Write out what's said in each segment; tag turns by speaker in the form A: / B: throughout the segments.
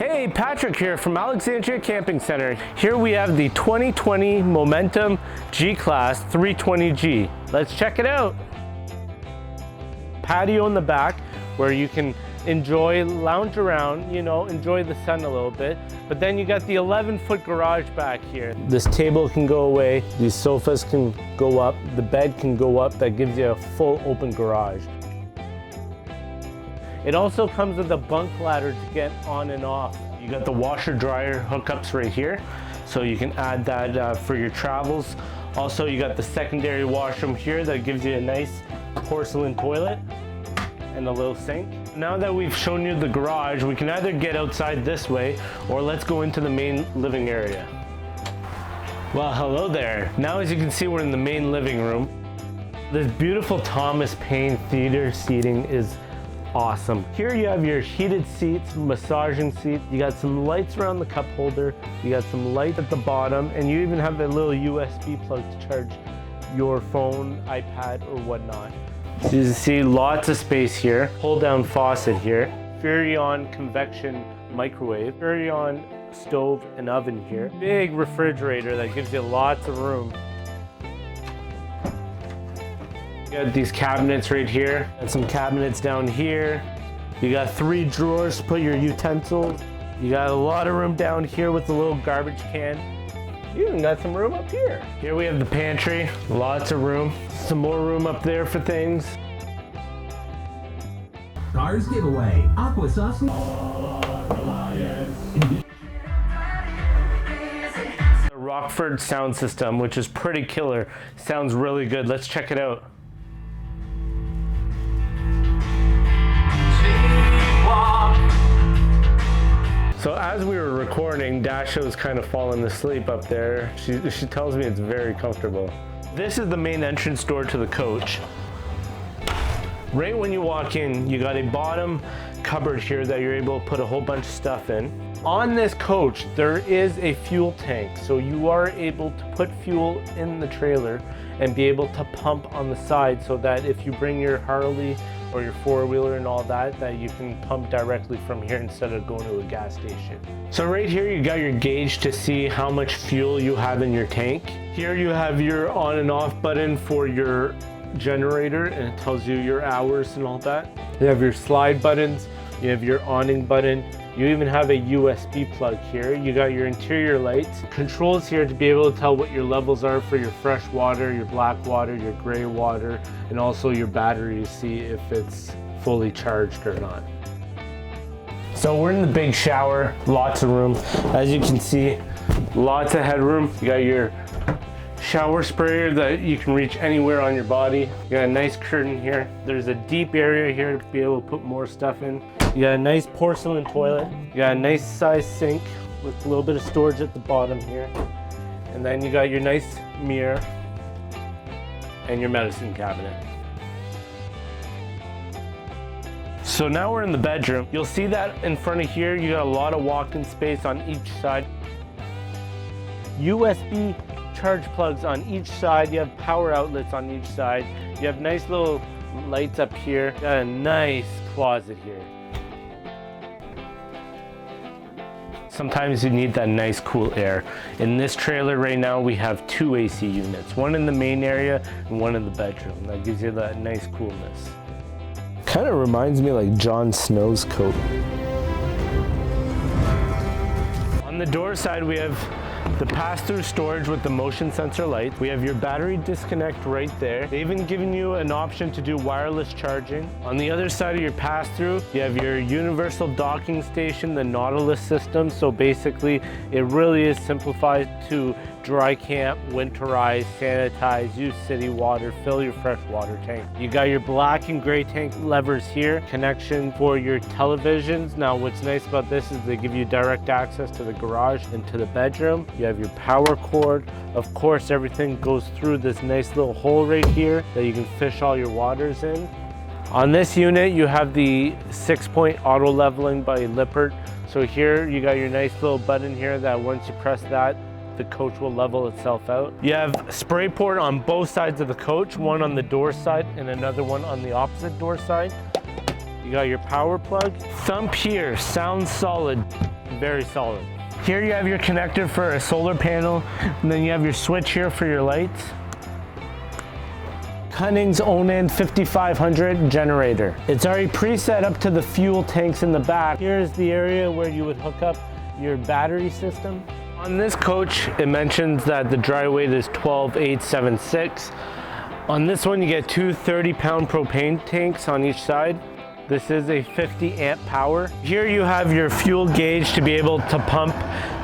A: Hey, Patrick here from Alexandria Camping Center. Here we have the 2020 Momentum G-Class 320G. Let's check it out. Patio in the back where you can lounge around, enjoy the sun a little bit. But then you got the 11-foot garage back here. This table can go away, these sofas can go up, the bed can go up. That gives you a full open garage. It also comes with a bunk ladder to get on and off. You got the washer dryer hookups right here, so you can add that for your travels. Also, you got the secondary washroom here that gives you a nice porcelain toilet and a little sink. Now that we've shown you the garage, we can either get outside this way or let's go into the main living area. Well, hello there. Now as you can see, we're in the main living room. This beautiful Thomas Paine theater seating is awesome. Here you have your heated seats, massaging seat. You got some lights around the cup holder. You got some light at the bottom, and you even have a little USB plug to charge your phone, iPad, or whatnot. So you see lots of space here. Pull down faucet here. Furrion convection microwave. Furrion stove and oven here. Big refrigerator that gives you lots of room. You got these cabinets right here, and some cabinets down here. You got 3 drawers to put your utensils. You got a lot of room down here with a little garbage can. You even got some room up here. Here we have the pantry, lots of room. Some more room up there for things.
B: Stars giveaway, aqua sauce.
A: The Rockford sound system, which is pretty killer. Sounds really good. Let's check it out. So as we were recording, Dasha was kind of falling asleep up there. She tells me it's very comfortable. This is the main entrance door to the coach. Right when you walk in, you got a bottom cupboard here that you're able to put a whole bunch of stuff in. On this coach, there is a fuel tank, so you are able to put fuel in the trailer and be able to pump on the side so that if you bring your Harley or your four-wheeler and all that you can pump directly from here instead of going to a gas station. So right here you got your gauge to see how much fuel you have in your tank. Here you have your on and off button for your generator, and it tells you your hours and all that. You have your slide buttons, you have your awning button. You even have a USB plug here. You got your interior lights. Controls here to be able to tell what your levels are for your fresh water, your black water, your gray water, and also your battery to see if it's fully charged or not. So we're in the big shower, lots of room. As you can see, lots of headroom. You got your shower sprayer that you can reach anywhere on your body. You got a nice curtain here. There's a deep area here to be able to put more stuff in. You got a nice porcelain toilet. You got a nice size sink with a little bit of storage at the bottom here. And then you got your nice mirror and your medicine cabinet. So now we're in the bedroom. You'll see that in front of here, you got a lot of walk-in space on each side. USB charge plugs on each side. You have power outlets on each side. You have nice little lights up here. Got a nice closet here. Sometimes you need that nice cool air. In this trailer right now, we have 2 AC units, one in the main area and one in the bedroom. That gives you that nice coolness. Kind of reminds me like Jon Snow's coat. On the door side, we have the pass-through storage with the motion sensor light. We have your battery disconnect right there. They've even given you an option to do wireless charging. On the other side of your pass-through, you have your universal docking station, the Nautilus system. So basically, it really is simplified to dry camp, winterize, sanitize, use city water, fill your fresh water tank. You got your black and gray tank levers here, connection for your televisions. Now what's nice about this is they give you direct access to the garage and to the bedroom. You have your power cord. Of course, everything goes through this nice little hole right here that you can fish all your waters in. On this unit, you have the 6-point auto leveling by Lippert. So here you got your nice little button here that once you press that, the coach will level itself out. You have spray port on both sides of the coach, one on the door side and another one on the opposite door side. You got your power plug. Thump here, sounds solid. very solid. Here you have your connector for a solar panel, and then you have your switch here for your lights. Cunning's Onan 5500 generator. It's already preset up to the fuel tanks in the back. Here's the area where you would hook up your battery system. On this coach, it mentions that the dry weight is 12,876. On this one, you get two 30-pound propane tanks on each side. This is a 50 amp power. Here you have your fuel gauge to be able to pump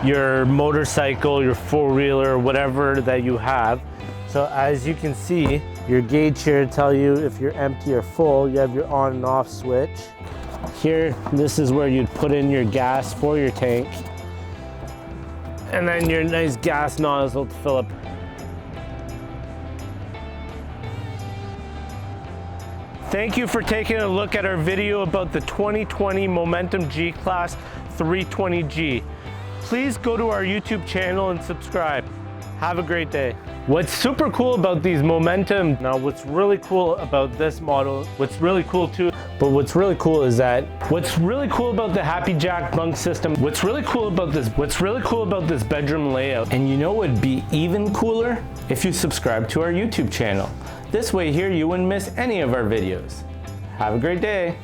A: your motorcycle, your four-wheeler, whatever that you have. So as you can see, your gauge here tell you if you're empty or full. You have your on and off switch. Here, this is where you'd put in your gas for your tank. And then your nice gas nozzle to fill up. Thank you for taking a look at our video about the 2020 Momentum G-Class 320G. Please go to our YouTube channel and subscribe. Have a great day. What's super cool about these Momentum, now what's really cool about this model, what's really cool about the Happy Jack bunk system, what's really cool about this bedroom layout, and you know what would be even cooler? If you subscribe to our YouTube channel. This way here you wouldn't miss any of our videos. Have a great day.